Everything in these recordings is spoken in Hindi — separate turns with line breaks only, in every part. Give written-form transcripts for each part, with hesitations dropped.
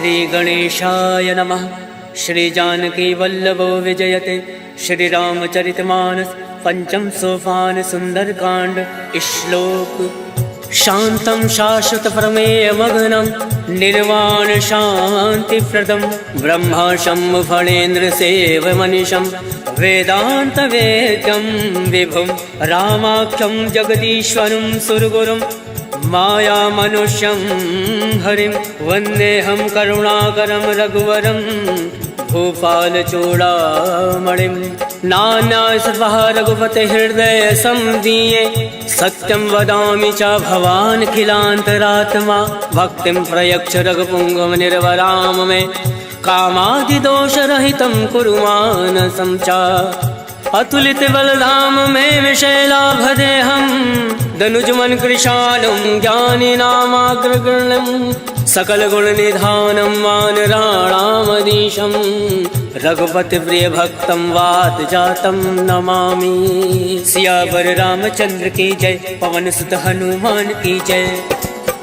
श्री गणेशाय नमः। श्री जानकी वल्लभो विजयते। श्री रामचरितमानस पंचम सोपान सुंदरकांड। श्लोक शांतं शाश्वत प्रमेय मग्नं निर्वाण शांति प्रदम ब्रह्मा शंभु फणेन्द्र सेव मनीषं वेदांत वेद्यं विभुं रामाख्यं जगदीश्वरं सुरगुरुं माया मनुष्यं हरिं वन्देऽहं करुणाकरं रघुवरं भूपाल चूड़ामणिं। नान्यासवः रघुपते हृदय संदीये सत्यं वदामि च भवान् खिलान्तरात्मा भक्तिं प्रयच्छ रघुपुङ्गव निर्वराम मे कामादिदोषरहितं कुरु मानसं च। अतुलित बलधाम में विशैलाभदेहं दनुजमन कृशालं ज्ञानिनामाग्रगण्यं सकल गुण निधानं वानराणामधीशं रघुपति प्रिय भक्तं वात जातं नमामि। सियावर रामचंद्र की जय, पवन सुत हनुमान की जय।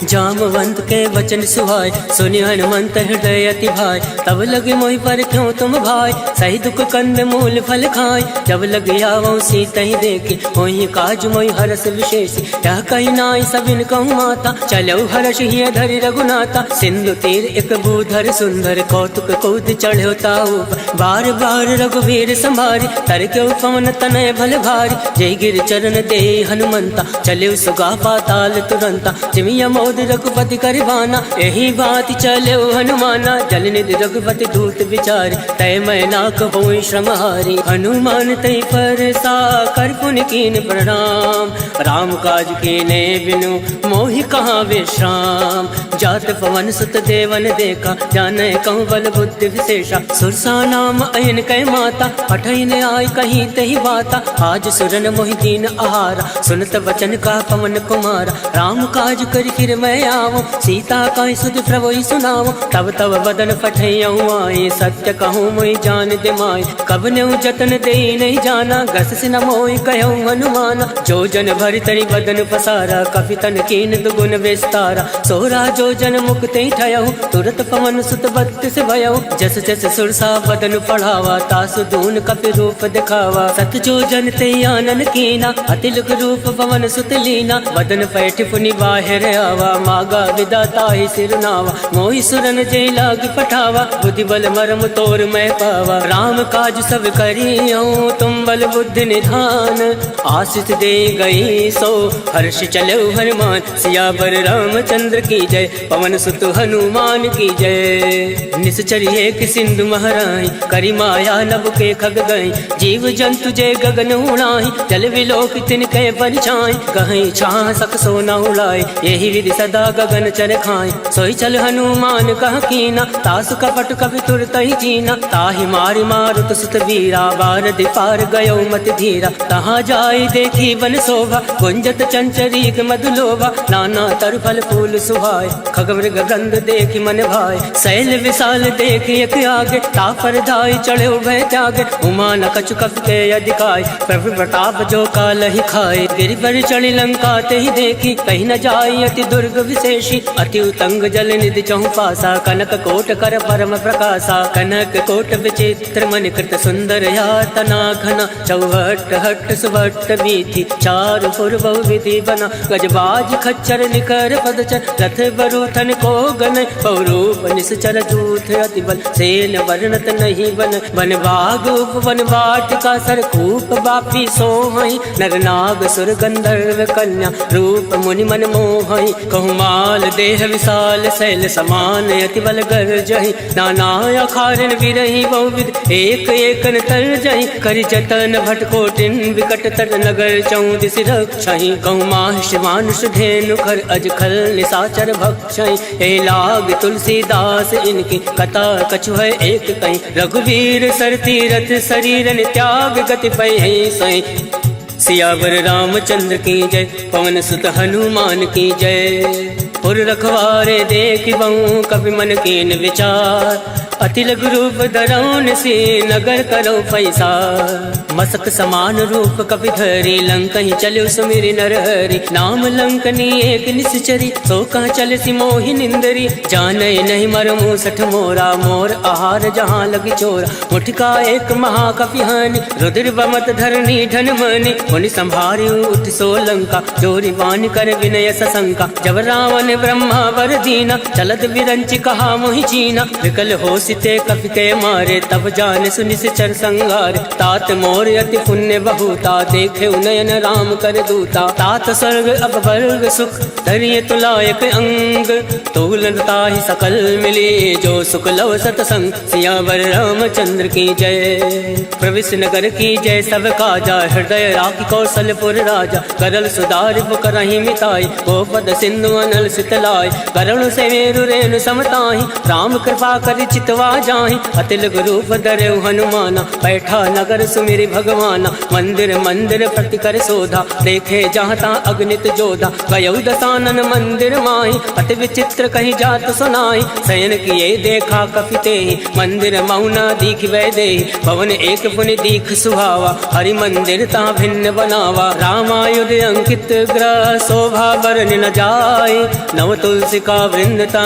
जामवंत के वचन सुहाय, सुनि हनुमंत हृदय अति भाई। तब लगे मोहि पर क्यों तुम भाई, सही दुख कंद मूल फल खाय। जब लगे आवो सीता ही देखे, होई काज मोहि हरस विशेष। यह कही नाई सबिन कहूँ माता, चलो हर्ष ही धरि रघुनाथा। सिंधु तीर एक भूधर सुंदर, कौतुक कूद चढ़ो ताऊ। बार बार रघुवीर संभारी, तर क्यों पवन तनय भल भारी। जय गिर चरण दे हनुमंता, चले सुगा पाताल तुरंता। जिमिया मोद रघुपति करवाना, यही बात चले हनुमाना। जल निधि रघुपति दूत विचार, तय मैं नाक होई श्रमहारी। हनुमान तय पर सा कर पुनि कीन प्रणाम। राम काज कीने बिनु मोहि कहाँ विश्राम। जात पवन सुत देवन देखा, जाने कहूँ बल बुद्धि विशेषा। सुरसा नाम अयन कै माता, पठैन आय कहीं तही बाता। आज सुरन मोहि दीन आहारा, सुनत वचन का पवन कुमारा। राम काज कर फिर मैं आवो, सीता का सुध प्रभु सुनाओ। तब तब बदन पठैयऊँ आए, सत्य कहूँ मोहि जान दे माय। कब न्यू जतन दे नहीं जाना, गस से न मोहि कहूँ हनुमाना। जो जन भरि तरि बदन पसारा, कपि तन कीन दुगुन विस्तारा। सोरा जो जन मुक्ति ठयऊ, तुरत पवन सुत बत्तीस भयऊ। जस जस सुरसा बदन पढ़ावा, तासु दून कपि रूप दिखावा। सत जो जन ते आनन कीना, अतिलुक रूप पवन सुत लीना। बदन पैठ पुनि बाहिर आवा, मागा विदाता ही सिरनावा। मोहि सुरन जय लाग पठावा, बुद्धि बल मरम तोर मैं पावा। राम काज सब करियऊँ, तुम बल बुद्धि निधान। आशीष दे गई सो हर्ष चलो हनुमान। सियावर रामचंद्र की जय, पवन सुत हनुमान की जय। निश्चर्य कि सिंधु महराई, करी माया नभ के खग गई। जीव जंतु जय गगन उड़ाई, जल विलोक तिनके परछाई। कहीं छाह सक सो न उड़ाई, यही विधि सदा गगन चर खाए। सोई चल हनुमान कह कीना, तासु कपट कपि तुरत ही जीना। ताहि मारि मारुत सुत वीरा, बारधि पार गयो मति धीरा। तहाँ जाई देखी वन शोभा, गुंजत चंचरीक मधुलोभा। नाना तर फल फूल सुहाय, खग मृग गंध देखी मन भाय। शैल विशाल देखी एक आगे, तापर धाई चढ़े भय त्यागे। उमा न कछु कपि के अधिकाय, प्रभु प्रताप जो काल ही खाए। गिरि पर चढ़ी लंका ते ही देखी, कहीं न जाई अति दुर्ग विशेषी। अति उतंग जल निधि चहु पासा, कनक कोट कर परम प्रकाशा। कनक कोट विचित्र मणि कृत सुंदर यातना घना। चौहट हट सुभट बीथी, चारु पुर बहु विधि बना। गजबाज खच्चर निकर पदचर, रथ बरूथन को गन। पौरूप निश्चर जूथ अति बल, सेन वर्णत नहीं बन। वन बाग उपवन वाटिका, सरकूप बापी सोहई। नर नाग सुर गंधर्व कन्या, रूप मुनि मन मोहई। कहूँ माल देह विशाल, शैल समान अति बल गर्जहि। नाना अखारन विरहि बहुविध, एक एकन तर जहि। करि जतन भटकोटिन विकट तर, नगर चौदिस रक्षहि। कहूँ माहिष मानुष धेनु खर, अज खल निशाचर भक्षहि। हे लाग तुलसीदास इनकी, कथा कछु है एक कहीं। रघुवीर सर तीरथ शरीरन, त्याग गति पै सही। सियावर रामचंद्र की जय, पवन सुत हनुमान की जय। पुर रखवारे देखि बहु, कपि मन कीन विचार। अति लघु रूप धरौन से नगर करो पैसा। मसक समान रूप कपि धरी लंकहि चलो सुमिरि नरहरि। नाम लंकनी एक निश्चरी सो कह चल सी मोहि निंदरी। जाने नहीं मर मूसठ मोरा मोर आहार जहाँ लगी चोरा। मुठका एक महाकपिहानि रुद्र बमत धरनी धन मनि। मुनि संभारी उठ सो लंका जोरी बान कर विनय सशंका। जब रावण ब्रह्मा वर दीना चलत विरंच कहा मोहि चीना। विकल हो सिते कपि के मारे तब जान सुनि चर संगार। तात मोर अति पुण्य बहुता देखे नयन राम कर दूता। तात स्वर्ग अब वर्ग सुख धरिय तुलायक अंग। तोलता ही सकल मिली जो सुख लव सतसंग। सियावर रामचंद्र की जय प्रविश नगर की जय सब काजा। हृदय राखी कौशलपुर राजा करल सुधारि करहि मिताई। गोपद सिंधु अनल सितलाई करुण से मेरु रेणु समताहि। राम कृपा कर चितवा जाहि अति लघु रूप धरऊ हनुमाना। बैठा नगर सुमिरि भगवाना मंदिर मंदिर प्रति कर शोधा। देखे जहाँ तहाँ अग्नित जोधा गयौ दसानन मंदिर माहि। अति विचित्र कही जात सुनाई शयन किए देखा कपिते। मंदिर मौना दीख वै दे भवन एक पुनि दीख सुहावा। हरि मंदिर ता भिन्न बनावा रामायुध अंकित ग्रह। शोभा बरन न जाए नव तुलसी का वृंदता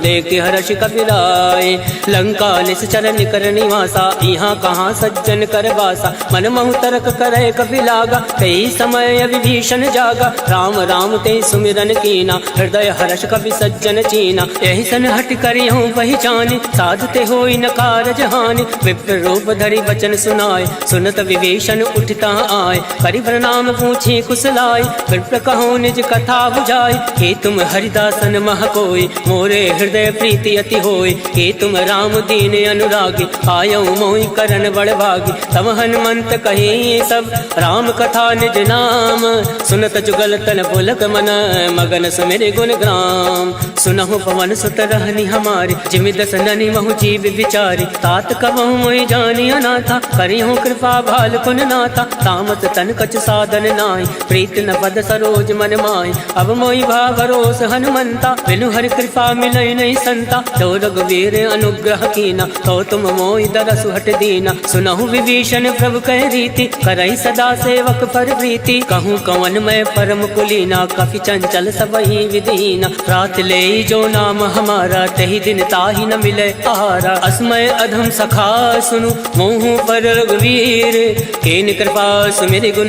देख हर्ष कपिराय। लंका निश्चर निकर निवासा यहाँ कहाँ सज्जन कर बासा। मन महु तर्क करे कपि लागा कई समय विभीषण जागा। राम राम ते सुमिरन कीना हृदय हर्ष कपि सज्जन चीना। यही सन हट करी हूँ पहचानी साधते होई न कारज हानि। विप्र रूप धरि वचन सुनाए सुनत विभीषण उठता आए। करि प्रणाम पूछी कुशलाय विप्र कहो निज कथा बुझाई। हे तुम हरिदासन मह कोई मोरे हृदय प्रीति अति होय। हे तुम राम दीन अनुरागी आयो मोहि करन बड़ भागी। तब हनुमंत कही सब राम कथा निज नाम। सुनत जुगल तन पुलक मन मगन सुमिरि गुण ग्राम। सुनहु पवन सुत रहनी हमारी जिमि दस ननि महु जीव विचारी। तात कबहु मोहि जानी अनाथा करिहु कृपा भाल कुन नाथा। तामस तन कछ साधन नाहि प्रीत न पद सरोज मन माहि। अब मोहि भा भरोस हनुमंता बिनु हरि कृपा मिलई नहीं संता। तो रघुवीर अनुग्रह कीना तो तुम मोहि दरसु हट दीना। सुनहु विभीषण प्रभु कह रीति करई सदा सेवक पर प्रीति। कहूँ कवन मैं परम कुलीना कपि चंचल सबहि विदीना। रात ले जो नाम हमारा तही दिन ताहि न मिले आहारा। अस्मय अधम सखा सुनु मोहु पर रघुवीर। केन कृपा सुमिरि गुण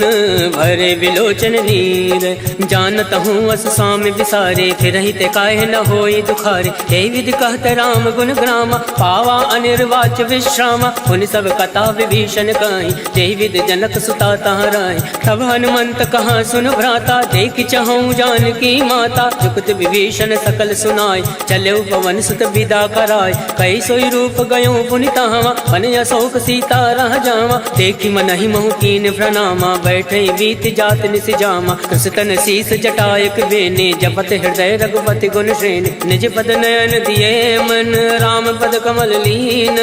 भरे विलोचन नीर। जानत हूँ अस स्वामी विसारे फिर ते काहे न होई दुखारे। हे विधि कहत राम गुण ग्रामा पावा अनिर्वाच विश्रामा। पुनि सब कथा विभीषण कहि जय विधि जनक सुता तहाँ राहि। तब हनुमंत कहाँ सुन भ्राता देख चहु जानकी माता। जुगत विभीषण सकल सुनाय चलो पवन सुत विदा कराय। कई सोई रूप गयो पुनि तहाँ पन अशोक सीता रह जावा। देखी मन ही महु कीन प्रणामा बैठे बीत जात निस जामा। कृष्ण शीस जटायक बेने जपत हृदय रघुपति गुण श्रेणी। निज पद नयन दिए मन राम पद कमल लीन।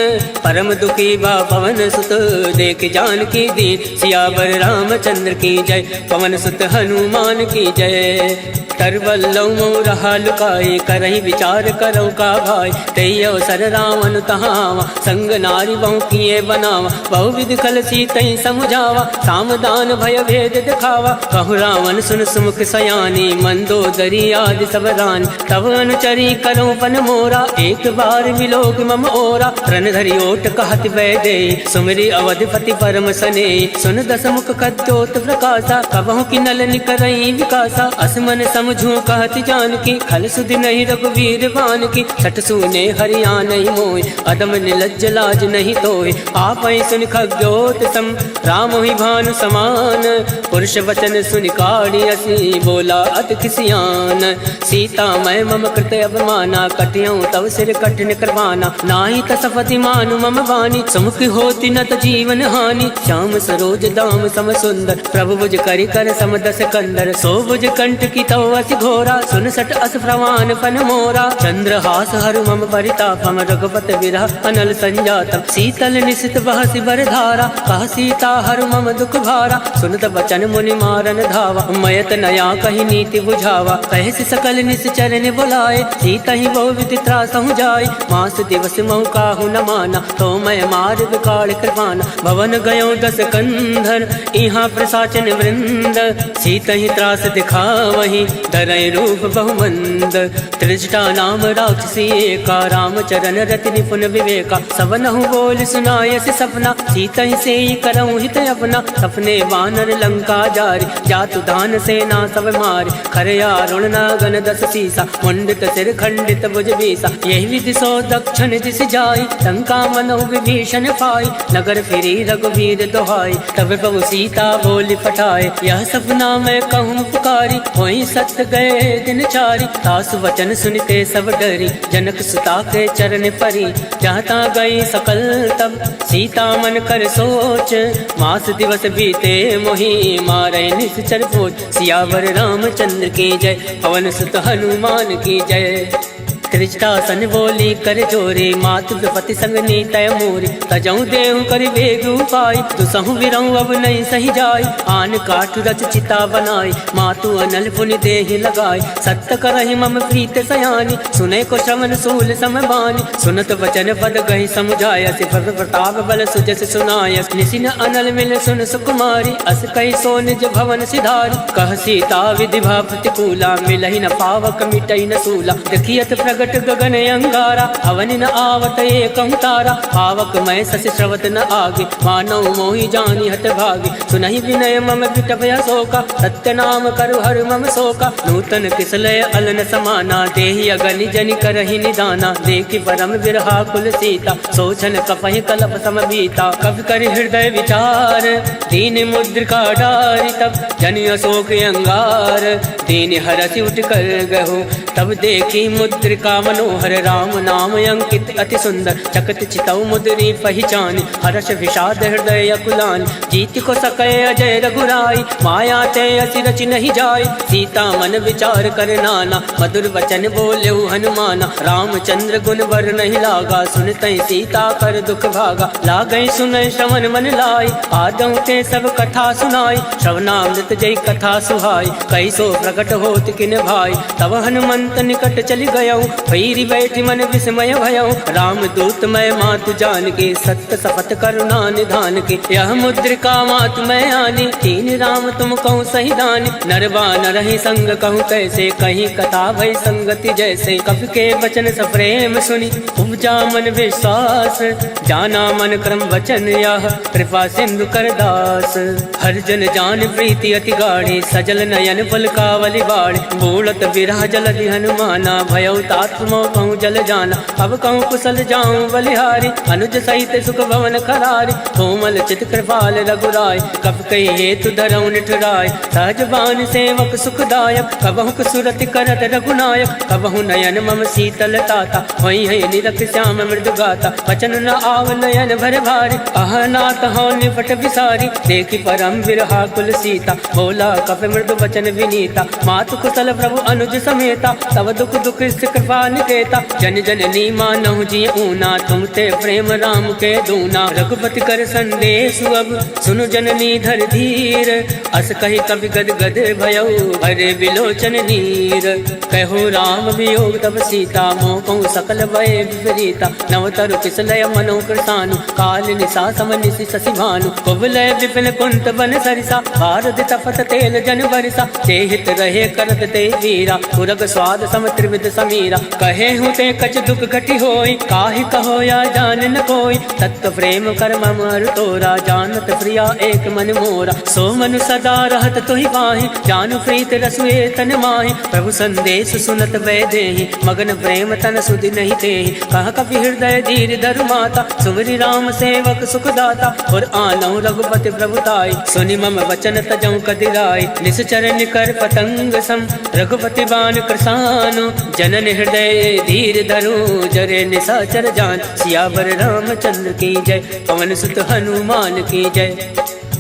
परम दुखी बा पवन सुत देख जानकी दीन। सियावर रामचंद्र की जय पवन सुत हनुमान की जय। तरवल्लौ मोर लुकाई करही विचार करो का भाई। तई अवसर रावण तहावा संग नारी बहु किए बनावा। बहु विधि खल सीतई समुझावा सामदान भय भेद दिखावा। कहु रावण सुन सुमुख सयानी मंदोदरी आदि सब रानी। तब अनुचरी करो पन मोरा एक बार विलोक मम ओरा। रन धरि ओट कहत वै दे सुमिरि अवधिपति परम सने। सुन दस मुख कद्योत प्रकाशा कबहु की नल निकरई विकासा। असमन समझू कहत जानकी खल सुधि नहीं रघुवीर बान की। सठ सुने हरिया नहीं मोय अदम निलज्ज लाज नहीं तोय। आप सुन खग्योत सम राम ही भानु समान। पुरुष वचन सुन काढ़ी असी बोला अति खिसियान। सीता मैं मम कृत अवमाना कटियों तव सिर कठिन करवाना। नाही तसपति मानु मम वाणी सुमुख होती न त जीवन हानि। श्याम सरोज दाम सम सुंदर प्रभु बुझ करि कर समदस कंदर। सो बुझ कंठ की तो अति घोरा, सुन सट अस प्रवान फन मोरा। चंद्रहास हरु मम परितापम, रघुपति विरह अनल संजातम। शीतल निशित बहसि बर धारा, कह सीता हरु मम दुख भारा। सुनत बचन मुनि मारन धावा, मयत नया कही नीति बुझावा। कहसि सकल निश्चर ने बुलाए, सीता ही बहु विधि त्रासहु जाय। मास दिवस महु काहु न माना, तो मैं मार विकाल कृपाना। भवन गयो दस कंधर, इहाँ प्रसाचन वृंद। सीता ही त्रास दिखावही, धरय रूप बहुमंद। त्रिजटा नाम राक्षसी एका, रामचरण रति निपुण विवेका। सबनहु बोल सुनायसि सपना, सीता ही से करऊँ हित अपना। सपने वानर लंका जारी, जातु दान सेना सब मारी। खरया रुणना गण दस सीसा, मुंडित सिर खंडित भुज बीसा। यही विधि सो दक्षिण दिस जाई, लंका मनो विभीषण पाई। नगर फिरी रघुवीर दोहाई, तब प्रभु सीता बोली पठाए। यह सपना मैं कहूँ पुकारी, होई सत्य गए दिन चारी। सासु वचन सुनते सब डरी, जनक सुता के चरण परी। जाता गई सकल तब, सीता मन कर सोच। मास दिवस बीते मोहि, मारे निश्चर पोच। सियावर रामचंद्र की जय, पवन सुत हनुमान की जय। त्रिजटा सन बोली कर जोरे, मातु विपति संग नीतय मोरे। तजऊ देहु कर वेग उपाय, दुसहु विरहु अब नहीं सही जाय। आन काठ रच चिता बनाई, मातु अनल पुनि देहि लगाई। सत्य करहि मम प्रीत सयानी, सुने को श्रवण सूल समबानी। सुनत वचन पद गहि समुझाय, सिफर प्रताप बल सुजस सुनाय। निसिन अनल मिल सुन सुकुमारी, अस कहि सो निज भवन सिधारी। कह सीता विधि भा प्रतिकूला, मिलहि न पावक मिटई न सूला। देखियत प्रगट गगन अंगारा, हवनि न आवत एकं तारा। पावक मैं सस श्रवत न आगे, मानव मोहि जानी हत भागे। सुनहि विनय मम विटपय शोका, सत्य नाम करु हर मम शोका। नूतन किसलय अलन समाना, देहि अगनि जनि करहि निदाना। देखि परम विरहा कुल सीता, सोचन कपहि कलप समबीता। कवि कर हृदय विचार, दीन मुद्रिका डारि। तब जनि अशोक अंगार, दीन हरसि उठ कर गहो। तब देखी मुद्रिका मनोहर, राम नाम अंकित अति सुंदर। चकत चितौ मुद्री पहचानी, हर्ष विषाद हृदय अकुलानी। जीत को सकय अजय रघुराई, माया ते असि रचि नहीं जाय। सीता मन विचार कर नाना, मधुर वचन बोलेउ हनुमाना। रामचंद्र गुण वर नहीं लागा, सुनतहि सीता कर दुख भागा। लागई सुनय श्रवण मन लाई, आदौ ते सब कथा सुनाई। श्रवणामृत जय कथा सुहाई, कैसो प्रकट होत किन भाई। तब हनुमंत निकट चली गयऊ, भैरी बैठी मन विस्मय भयऊ। राम दूत मैं मातु जान के, सत्य शपथ करुणा निधान के। यह मुद्रिका मातु मैं आनी, तीन राम तुम कहूँ सही दानी। नरवा न रही संग कहूँ कैसे, कहीं कथा भई संगति जैसे। कवि के वचन सप्रेम सुनी, उपजा मन विश्वास। जाना मन क्रम वचन यह, कृपा सिंधु कर दास। हर जन जान प्रीति अति गाढ़ी, सजल नयन पलकावली बाढ़। बूढ़त विरह जलधि हनुमाना, भयउ तात मोह कहूँ जल जाना। अब कहूँ कुशल जाऊँ बलिहारी, अनुज सहित सुख भवन खरारी। कोमल चित कृपाल रघुराय, कब कही हेतु धरऊ निठुराय। सहज बान सेवक सुखदायक, कबहु कुसुरति करत रघुनायक। कबहु नयन मम शीतल ताता, वही है निरख श्याम मृदु गाता। वचन न आव नयन भर भारी, अह नाथ हो निपट विसारी। देखी परम विरहा कुल सीता, बोला कप मृदु वचन विनीता। मातु कुशल प्रभु अनुज समेता, तब दुख दुख कृपा निकेता। जन जननी मानहु जी ऊना, तुम ते प्रेम राम के दूना। रघुपति कर संदेश अब, सुनु जननी धर धीर। अस कही कवि गद गद भयऊ, भरे विलोचन नीर। कहो राम वियोग तब सीता, मोह कहूँ सकल भय विपरीता। नवतरु किसलय मनो कृतानु, काल निशा सम निशि शशि भानु। कुबलय विपिन कुंत बन सरिसा, भारत तपत तेल जन बरिसा। जेहित रहे करत ते वीरा, पुरग स्वाद सम त्रिविध समीरा। कहे हूँ ते कछ दुख घटी होई, काहि कहो या जान न कोई। तत्व प्रेम कर मम अरु तोरा, जानत प्रिया एक मन मोरा। सो मनु सदा रहत तुहि पाहि, जानु प्रीत रसुए तन माहि। प्रभु संदेश सुनत वै देहि, मगन प्रेम तन सुधि नहीं तेहि। कह कपि हृदय धीर धरु माता, सुमरि राम सेवक सुखदाता। और आनहु रघुपति प्रभुताई, सुनि मम वचन तजऊ कदिराई। निश्चर निकर पतंग सम, रघुपति बान कृसानु। जनन हृदय धीर धरु, जरे निशाचर जान। सियावर रामचंद्र की जय, पवन सुत हनुमान की जय।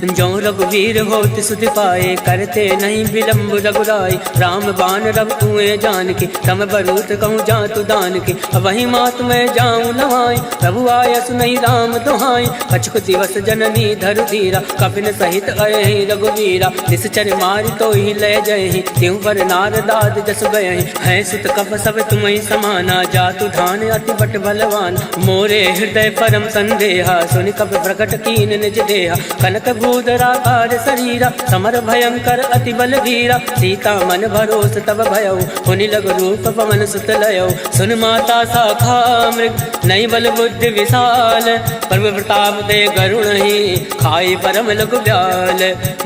जो रघुवीर होत सुधि पाए, करते नहीं विलम्ब रघुराई। राम बाण रब कुएं जान के, तम बरूत कहूँ जातु दान के। वही मात मैं जाऊँ लवाई, प्रभु आयस नहीं राम दुहाई। कछुक दिवस जननी धरु धीरा, कपिन सहित अयहि रघुवीरा। निश्चर मारि तो ही लय जयहि, त्यों पर नारदाद जस गयहि। है सुत कप सब तुम्हि समाना, जातु धान अति बट बलवान। मोरे हृदय परम संदेहा, सुनि कप प्रकट कीन निज देहा। कनक भूधरा कार शरीरा, समर भयंकर अति बल वीरा। सीता मन भरोस तब भयउ, पुनि लग रूप पवन सुत लयउ। सुन माता शाखा मृग, नहीं बल बुद्धि विशाल। प्रभु प्रताप दे गरुण ही, खाई परम लघु ब्याल।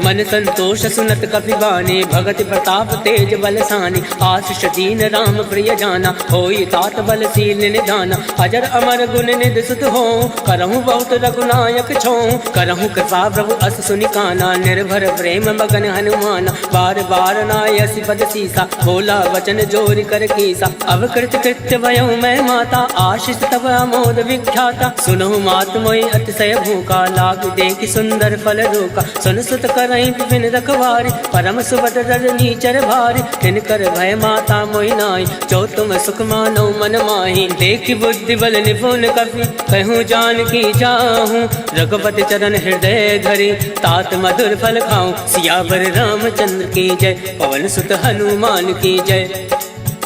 मन संतोष सुनत कपि बानी, भगति प्रताप तेज बलसानी। आशीष दीन राम प्रिय जाना, होई तात बलशील निधाना। अजर अमर गुण निधि सुत हो, करहूँ बहुत रघुनायक छो। करहूँ कृपा प्रभु अस सुनि काना, निर्भर प्रेम मगन हनुमाना। बार बार नायसि पद सीसा, बोला वचन जोरि कर कीसा। अब कृत कृत्य भयउ मैं माता, आशीष तब अमोद विख्याता। सुनहु मात मोहि अतिशय भूखा, लाग देखि सुंदर फल रोका। सुन सुत करहि विपिन रखवारी, परम सुभद्र रजनी चर भारी। तिनकर भय माता मोहि नाहि, जो तुम सुख मानो मन माहि। देखि बुद्धि बल निपुण कपि, कहूँ जानकी जाहूँ। रघुपति चरण हृदय धरि, तात मधुर फल खाऊं। सियावर रामचंद्र की जय, पवन सुत हनुमान की जय।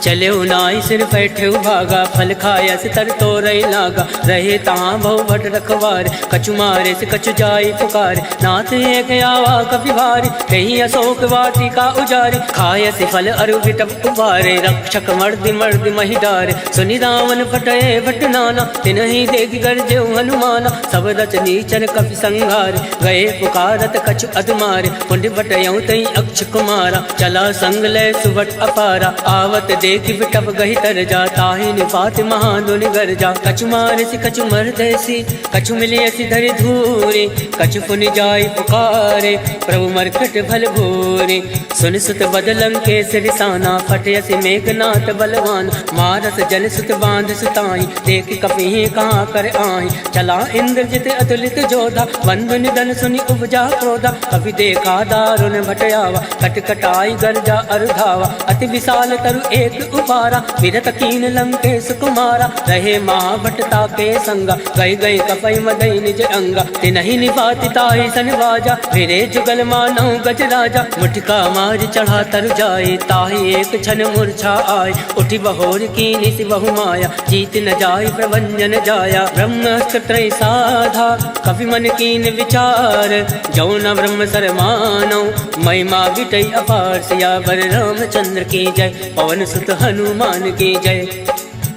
चले नाई सिर बैठे भागा, फल खाया से तर तो रही लागा। रहे तहाँ बहु भट रखवार, कछु मारे से कछु जाई पुकार। नाथ एक आवा कपि भारी, कहीं अशोक वाटिका उजारे। खाय से फल अरु विटप उबारे, रक्षक मर्दि मर्दि महि डारे। सुनि रावण फटये भट नाना, तिनहि देख गर्जे हनुमाना। सब रच नीचर कपि संघार, गए पुकारत कछु अधमारे। पुण्य बटयऊ तई अक्ष कुमारा, चला संग लय सुभट अपारा। आवत देखि बिटप गहि तर जा, ताहि निपात महादुनि गर जा। कछु मारसि कछु मरदैसि, कछु मिलियसि धरि धूरे। कछु पुनि जाई पुकारे, प्रभु मरकट भल भूरे। सुन सुत बदलं के सिरसाना, फटयसि मेघनाथ बलवान। मारस जन सुत बांध सुताई, देखि कपिहि कहाँ कर आहि। चला इंद्रजित अतुलित जोधा, बंधु निधन सुनि उपजा क्रोधा। कपि देखा दारुण भटयावा, कटकटाई गर्जा अरुधावा। अति विशाल तरु एक उपारा, विरत कीन लंकेश कुमारा। रहे महाभटता के संगा, गई गई कपई मदई निज अंगा। तिनहि निपाति ताहि सन बाजा, फिरे जुगल मानव गज राजा। मुठिका मारि चढ़ा तर जाए, ताहि एक क्षण मूर्छा आय। उठि बहोर कीनि सि बहु माया, जीत न जाय प्रभंजन जाया। ब्रह्मास्त्र त्रय साधा, कपि मन कीन विचार। जौ न ब्रह्म सर मानौ, महिमा विटय अपार। सियावर रामचंद्र की जय, पवन सुत हनुमान की जय।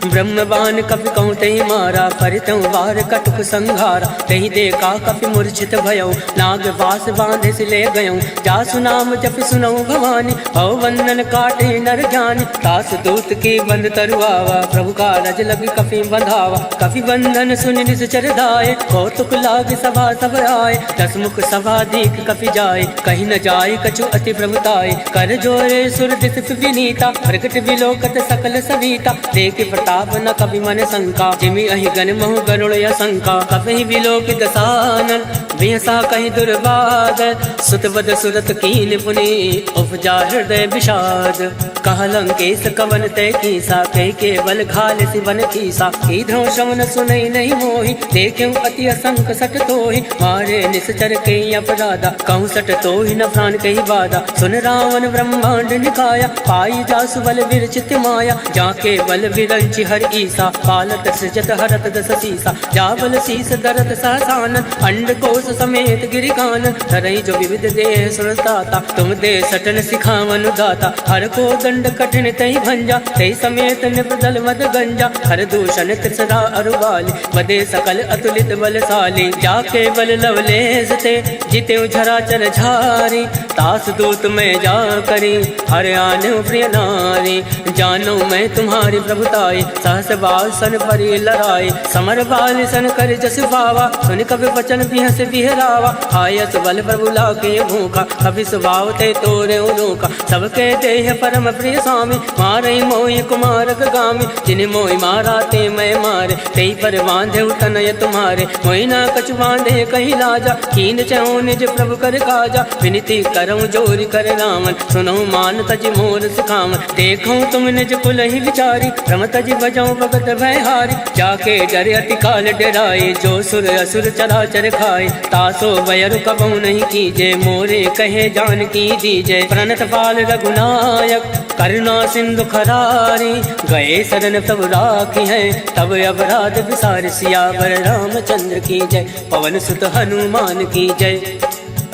ब्रह्मबान कपि कहूँ तहि मारा, परितौ वार कटुक संघारा। तहि देखा कपि मूर्छित भयउ, नाग वास बांधे से ले गयऊ। जासु नाम जपि सुनऊ भवानी, भव बंधन काटे नर ज्ञानी। तास दूत की बंद तरुआवा, प्रभु का रज लग कपि बंधावा। कपि बंधन सुनि निश्चर धाये, कौतुक लाग सभा सब आए। दस मुख सभा दीख कपि जाए, कहीं न जाय कछु अति प्रभुताय। कर जोरे सुर दिस विनीता, प्रकट विलोकत सकल सविता। देख प्रताप न कपि मन शंका, जिमि अहि गण महु गरुड़ असंका। कपि विलोक दसानन, बिहसा कहि दुर्बाद। सुत बद सुरत कीन पुनि, उपजा हृदय विषाद। कह लंकेश कवन तय कीसा, कह केवल घाल सिवन कीसा। ईधौ श्रवण सुनई नहीं मोहि, देखिउ अति असंक सट तोहि। मारे निश्चर के अपराधा, कहूँ सट तोहि न प्राण कही बाधा। सुन रावण ब्रह्मांड निकाया, पाई जासु बल विरचित माया। जाके बल विरंचि हर ईसा, पालत सृजत हरत दस सीसा। जाबल शीस दरत सहसान, अंड कोश समेत गिरिकान। धरई जो विविध देह सुरताता, तुम दे सटन सिखावन दाता। हर को दंड कठिन तई भंजा, तई समेत निपदल मद गंजा। हर दूषण त्रिसरा अरुबाली, बदे सकल अतुलित बलशाली। जाके बल लवलेस ते, जिते झरा चर झारी। तास दूत में जा करी, हर आने प्रिय नारी। जानो मैं तुम्हारी प्रभुताई, सहस बाल सन परि लड़ाई। समर बाल सन कर जस पावा, सुन कभी बचन बिहस बिहरावा। आयस बल प्रभु लाके भूखा, कभी स्वभाव ते तोरे उनोका। सबके देह परम प्रिय स्वामी, मारई मोहि कुमार गामी, जिन मोहि मारा ते मैं मारे, तेई पर बांधे तनय तुम्हारे, मोहि न कछु बांधे कहीं लाजा, कीन चहु निज प्रभु कर काजा, विनती करऊं जोरि कर रामन, सुनऊ मान तज मोर सिखावन, देखूं तुम निज कुल ही विचारी, रम तज बजाऊं भगत भय हारी, जाके डरे अति काल डराए, जो सुर असुर चराचर खाए, तासो वयरु कबहु नहीं कीजे, मोरे कहे जान की दीजे, प्रणत पाल रघुनायक करुणा सिंधु खरारी, गए शरण तब राखी है, तब अपराध विसार, सियावर रामचंद्र की जय, पवन सुत हनुमान की जय।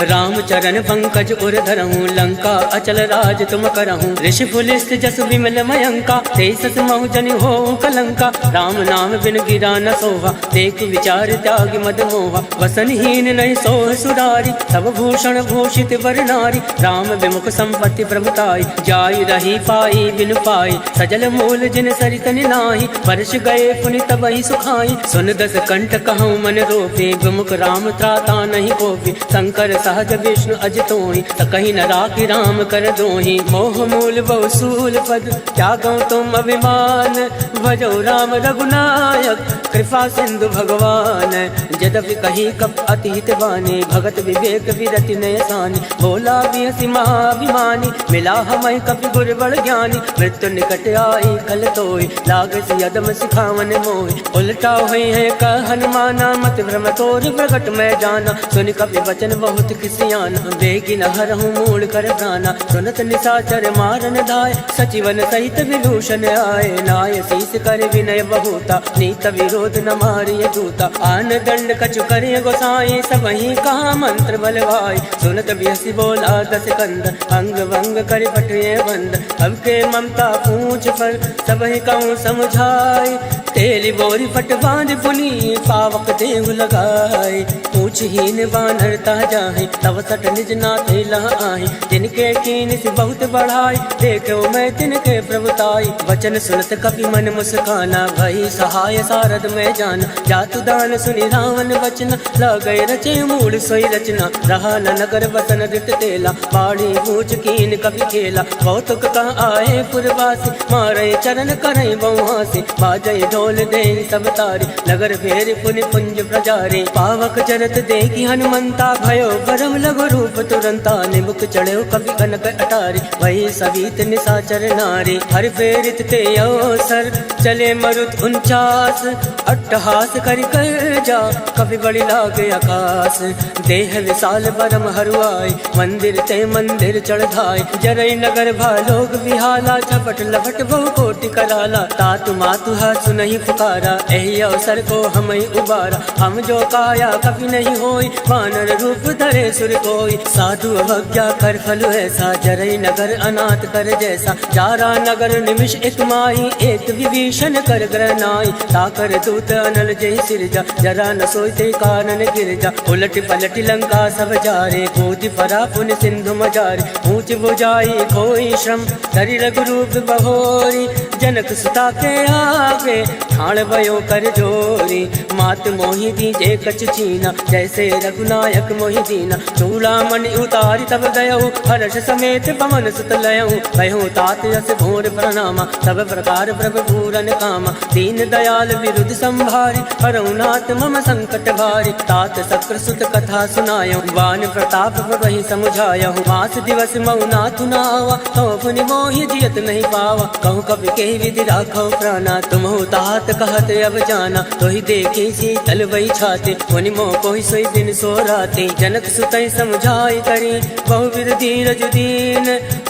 राम चरण पंकज उर धरहूँ, लंका अचल राज तुम करहूँ, ऋषि पुलिस जस विमल मयंका, तेसस महु जनि हो कलंका, राम नाम बिन गिरा न सोहा, देख विचार त्याग मद मोहा, वसनहीन नहीं सोह सुरारी, सब भूषण भूषित वर नारी, राम विमुख संपत्ति प्रभुताई, जाय रही पाई बिनु पाई, सजल मूल जिन सरित नाही, वर्ष गए पुनि तबहि सुखाई, सुन दस कंठ कहूँ मन रोपे, विमुख राम त्राता नहीं कोपी, शंकर सहज विष्णु अजतोहि, कहीं न राखी राम कर दोहि, मोह मूल बहु सूल पद, त्यागो तुम अभिमान, भजो राम रघुनायक, कृपा सिंधु भगवान, यद्यपि कही कप अति हित बानी, भगत विवेक विरति नय सानी, बोला बिहसी महाभिमानी, मिला हमें कपि गुर बड़ ज्ञानी, मृत्यु निकट आई कल तोय, लागस यदम सिखावन मोहि, उल्टा हुई है कह हनुमाना, मत भ्रम तोर प्रगट मैं जाना, सुन कपि वचन बहुत किसियाना, बेगी न हरहूँ मूल कर प्राणा, सुनत निशाचर मारन धाय, सचिवन सहित विभूषण आए, नाय शीस कर विनय बहुता, नीत विरोध न मारिय दूता, आन दंड कछु करे गोसाई, सबहि कहा मंत्र बलवाई, सुनत बिहसी बोला दस कंद, अंग भंग कर पटये बंद, अब के ममता पूछ पर सबहि कहूँ समझाई, तेली बोरी पट बांध पुनी पावक देहु लगाए, पूछहीन बानरता जाहे, तब सट निज नाथ लह आए, जिनके कीन से बहुत बढ़ाई, देखो मैं तिनके प्रभुताई, वचन सुनत कपि मन मुस्काना, भई सहाय सारद में जाना, जातु दान सुनि रावण वचन, लगय रचे मूल सोई रचना, रहा न नगर बसन रित तेला, बाड़ी पूछ कीन कपि खेला, कौतुक कह आए पुरवासी, मारे चरण करई बहुहासी, बाजय ढोल दे सब तारी, नगर फेर पुनि पुंज प्रजारी, पावक चरत देखी हनुमंता, भयो परम लघु रूप तुरंता, निमुख चढ़ो कवि कनक अटारी, वही सवित निशाचर नारी, हर फेरित ते अवसर, चले मरुत 49, अट्टहास करि कर जा, कवि बड़ी लागे आकाश, देह विशाल परम हरुआई, मंदिर ते मंदिर चढ़ धाय, जरई नगर भालोग विहाला, झपट लपट बहु कोटि कराला, तातु मातु हाथ नहीं पुकारा, एहि अवसर को हमें उबारा, हम जो काया कभी नहीं होई, वानर रूप धरे सुर कोई, साधु अवज्ञा कर फल ऐसा, जरई नगर अनाथ कर जैसा, जारा नगर निमिष एक माही, एक विभीषण कर ग्रह नाई, ताकर दूत अनल जय सिरजा, जरा न सोते कानन गिरजा, उलट पलट लंका सब जारे, कूद परा पुन सिंधु मजारे, ऊंच बुझाई कोई श्रम, धरि रघुरूप बहोरी, जनक सुता के आगे, ठाण भयो कर जोरी, मात मोहि दीजे कछ चीना, जैसे रघुनायक मोहि दीना, चूड़ामणि उतारी तब गयऊ, हर्ष समेत पवन सुत लयऊ, कहो तात यस घोर प्रणामा, सब प्रकार प्रभु पूरन कामा, दीन दयाल विरुद्ध संभारी, हरऊ नाथ मम संकट भारी, तात शक्र सुत कथा सुनायऊ, वान प्रताप वही समुझायऊ, मास दिवस मऊ नाथु नावा, कहो पुनि मोहि जियत नहीं पावा, कहूँ कवि के विधि राखो प्राणा, तुम हो तात कहत अब जाना, तोहि देखे शीतल वही छाते, मुनि मोह कोहि सोई दिन सो राते, जनक सुतई समझाई करी, बहुविध धीरज दीन,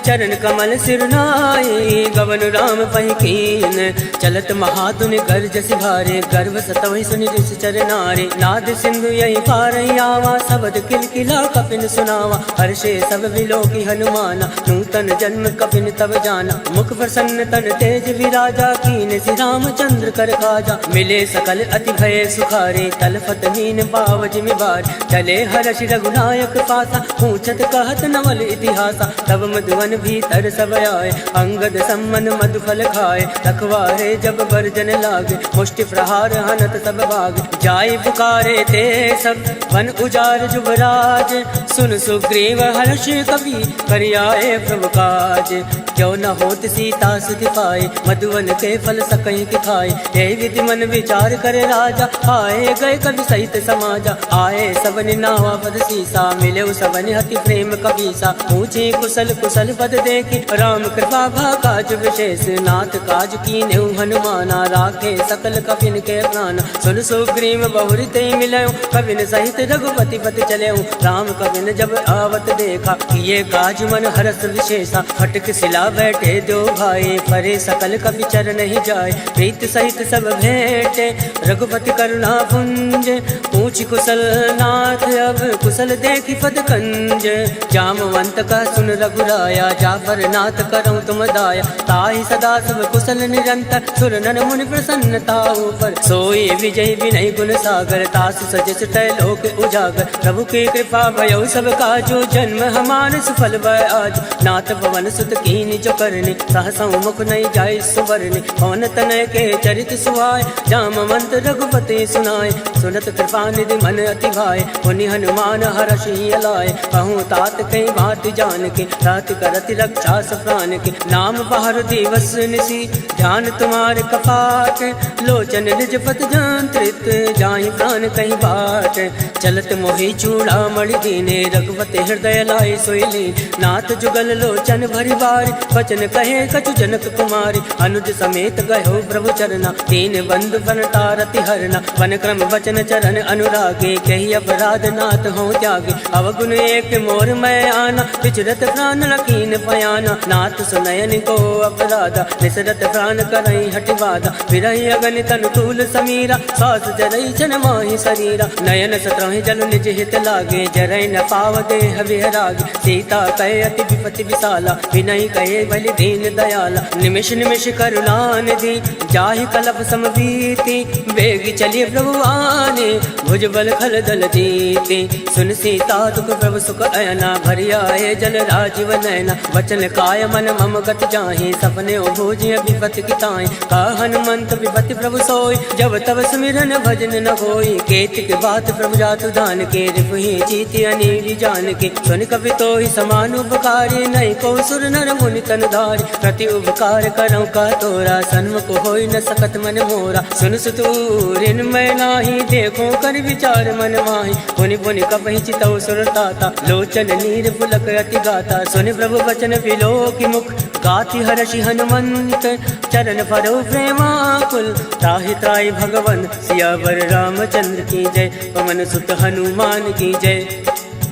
चरण कमल सिर नाई, गवन राम पहि कीन, चलत महातुनि गर्ज सिभारे, गर्भ सतवहि सुनि ऋषि चर नारे, नाद सिंधु यही पारई आवा, शब्द किलकिला कपिन सुनावा, हर्षे सब विलोकी हनुमाना, नूतन जन्म कपिन तब जाना, मुख प्रसन्न तन तेज ब्रज विराजा कीन श्री रामचंद्र कर काजा। मिले सकल अति भय सुखारे तलफत मीन बावज मिबार। चले हर्ष रघुनायक पासा पूछत कहत नवल इतिहासा। तब मधुवन भीतर सब आए अंगद सम्मन मधुफल खाए। रखवारे जब बरजन लागे मुष्टि प्रहार हनत सब भाग। जाय पुकारे ते सब वन उजार जुबराज। सुन सुग्रीव हर्ष कवि करियाए प्रभु काज। क्यों न होत सीता सुधि पाए मधुवन के फल सकहीं की खाए। हे विधि मन विचार करे राजा आए गए कवि सहित समाजा। आए सबनि नावा पद सीसा मिले सबनि हति प्रेम कबीसा। पूछे कुशल कुशल पद देखी राम कृपा भा काज विशेष। नाथ काज कीन्हु हनुमाना राखे सकल कपिन के प्राण। सुन सुग्रीव बहुरि ते मिलयो कविन सहित रघुपति पति चले। राम कविन जब आवत देखा किए काज मन हरस विशेषा। फटक सिला बैठे दो भाई परे सकल कवि चरण ही जाए। प्रीत सहित सब भेंटे रघुपति करुणा पुंज। पूछ कुशल नाथ अब कुशल देखी पद कंज। जामवंत का सुन रघुराया जाफर नाथ करऊं तुम दाया। ताहि सदा सब कुशल निरंतर सुर नर मुनि प्रसन्नता ऊपर। सोई विजय विनय गुण सागर तासु सजस लोक उजागर। प्रभु की कृपा भयो सब काजो जन्म हमार सफल भय आज। नाथ पवन सुत कीनि जो करनी सहसा मुख नहीं जाय सुवरनी। पवन तनय के चरित सुहाय जामवंत रघुपति सुनाय। सुनत कृपा निधि मन अति भाय पुनि हनुमान हरषि अलाय। कहूँ तात कई बात जान के रात करति रक्षा सप्रान के। नाम पहर दिवस निसी ध्यान तुम्हारे कपाट। लोचन निज पत जंत्रित जाहि प्राण कहीं बाट। चलत मोहि चूड़ा मणि दीने रघुपति हृदय लाए सोइली। नाथ जुगल लोचन भरि बारी वचन कहे कछु जनक कुमारी। अनुज समेत गयो प्रभु चरना तीन बंधु बन तारति हरना। वन क्रम वचन चरण अनुरागे कही अपराध नाथ हो त्यागे। अवगुण एक मोर मैं आना विचरत प्राण लकीन पयाना। नाथ सुनयन को अपराधा निसरत प्राण करई हटि बाधा। विरहि अगणित अनुकूल समीरा सास जरई छन माहि शरीरा। नयन सतरहि जल निज हित लागे जरई न पाव देह विहरागे। सीता कहे अति विपति विशाला विनय कहे बलि दीन दयाला। निमिष निमिष करुणा निधि जाहि कलप समबीति। बेग चलिए प्रभु आने भुज बल खल दल जीते। सुन सीता दुख प्रभु सुख अयना भरि आए जल राजीव नयना। वचन काय मन मम गत जाहि सपने भोजिय विपति किताई। का हनुमंत विपति प्रभु सोई जब तब सुमिरन भजन न होई। केतिक बात प्रभु जातु दान के रिपुहि जीति अनीरि जान के। सुन कपि तोहि समान उपकारी नहीं को सुर नर मुनि तन धारी। प्रति उपकार करऊं का तोरा सन्मुख होई न सकत मन मोरा। सुन सुतूरिन मैं नाही देखो कर विचार मन माही। पुनि पुनि कपहि चितौ सुर ताता लोचन नीर पुलक अति गाता। सुनि प्रभु वचन बिलो की मुख गाति हर्षि हनुमंत। चरण परो प्रेमाकुल ताहि त्राहि भगवन सियावर रामचंद्र की जय। पवन सुत हनुमान की जय।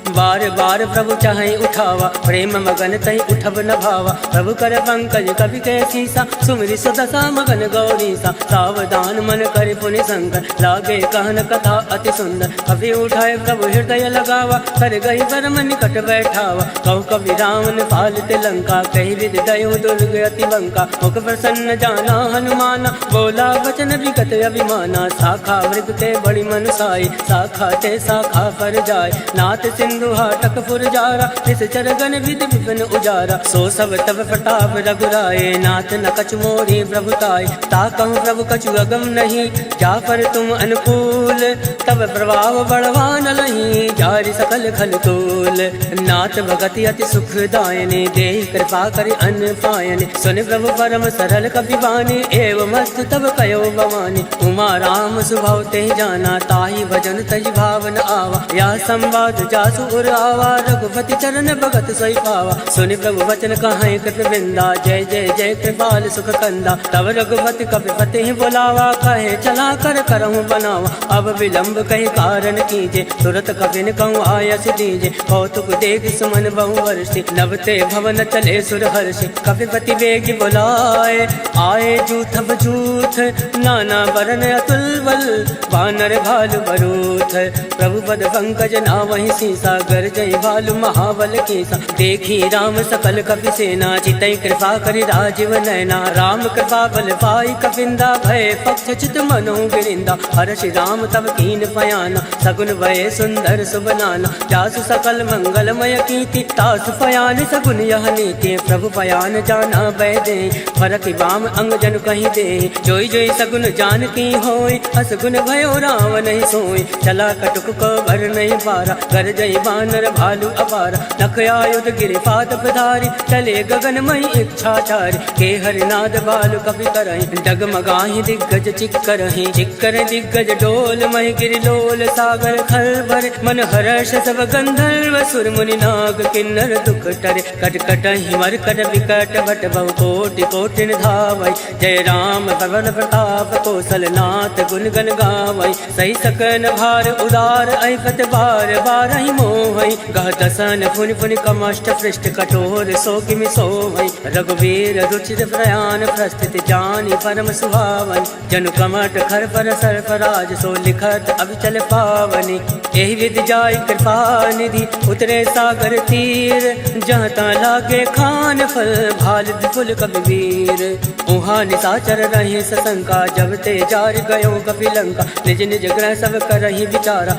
बार बार प्रभु चाहे उठावा प्रेम मगन तहि उठब न भावा। प्रभु कर पंकज कवि के सीसा सुमिरि सुदशा मगन गौरीसा। सावधान मन कर पुनि शंकर लागे कहन कथा अति सुंदर। कवि उठाए प्रभु हृदय लगावा कर गई परम निकट बैठावा। कहु कवि रावण पालित लंका कही विधि दयो दुर्ग अति बंका। मुख प्रसन्न जाना हनुमाना बोला वचन विगत अभिमाना। शाखा मृग के बड़ी मनुसाई शाखा ते शाखा पर जाय। नाथ सिंधु हाटक पुरजारा इस चरगन विधि विपिन उजारा। सो सब तब प्रताप रघुराए नाथ न कछु मोरी प्रभुताय। ताकहु प्रभु कछु अगम नहीं जापर तुम अनुकूल। तब प्रभाव बढ़वान लही जारि सकल खल तूल। नाथ भगति अति सुख दायने देहि कृपा करि अन्न पायने। सुन प्रभु परम सरल कपि बानी एवं मस्त तब कयो भवानी। उमा राम सुभाव ते जाना ताहि भजन तज भावन आवा। या संवाद जासु आवा रघुपति चरण भगत सोई पावा। सुनि प्रभु वचन कहाई कृत वृंदा जय जय जय कृपाल सुख कंदा। तब रघुपति कपिपति ही बुलावा कहे चला कर करहूँ बनावा। अब विलंब कही कारण कीजे तुरत कपिन कहूँ आयस दीजे। कौतुक देख सुमन बहु वर्षि नवते भवन चले सुर हर्षि। कपिपति बेग बुलाए आए जूथ बजूथ नाना वरन अतुल बल वानर भालु बरूथ। प्रभु पद पंकज नावहि सीसा सागर जय भालु महाबल केसा, देखी राम सकल कपि सेना, चितई कृपा करि राजीव नैना, राम कृपा बल पाई कपिंदा, भय पक्ष चित मनो गिरिंदा, हर्षि राम तब कीन पयाना, सगुन भय सुंदर सुबनाना, जासु सकल मंगलमय कीर्ति, तासु पयान सगुन यह नीति, प्रभु पयान जाना बैदे, फरक बाम अंग जन कहीं दे, जोई जोई सगुन जान की होय, असगुन भयो राम नहीं सोई, चला कटुक को भर नहीं पारा, कर जय बानर भालू अपारा, नख आयुध गिरि पाद पधारी, चले गगन मई इच्छाचारी, के हरिनाद बालु कपि करहि, डगमगाहि दिग्गज चिक्करहि, चिक्कर दिग्गज डोल महि गिरि लोल, सागर खल भरे मन हर्ष सब गंधर्व सुर मुनि नाग किन्नर दुख टरे, कटकटहि मरकट विकट भट बहु कोटि कोटि धावै, जय राम पवन प्रताप कौशल नाथ गुण गण गावै, सही सकन भार उदार ऐपत बार बारहि मोहै, गह दसन फुनि फुनि कमष्ट पृष्ठ कठोर सो किमि सोहै, रघुवीर रुचिर प्रयाण प्रस्थित जानि परम सुहावन, जनु कमट खर पर सर्फराज सो लिखत अविचल पावनि, एहि विधि जाय कृपा निधि उतरे सागर तीर, जहाँ ता लागे खान फल भाल विपुल कबीर, उहाँ निशाचर रहे सशंका, जब ते जार गयो कपि लंका, निज निज ग्रह सब करहि विचारा।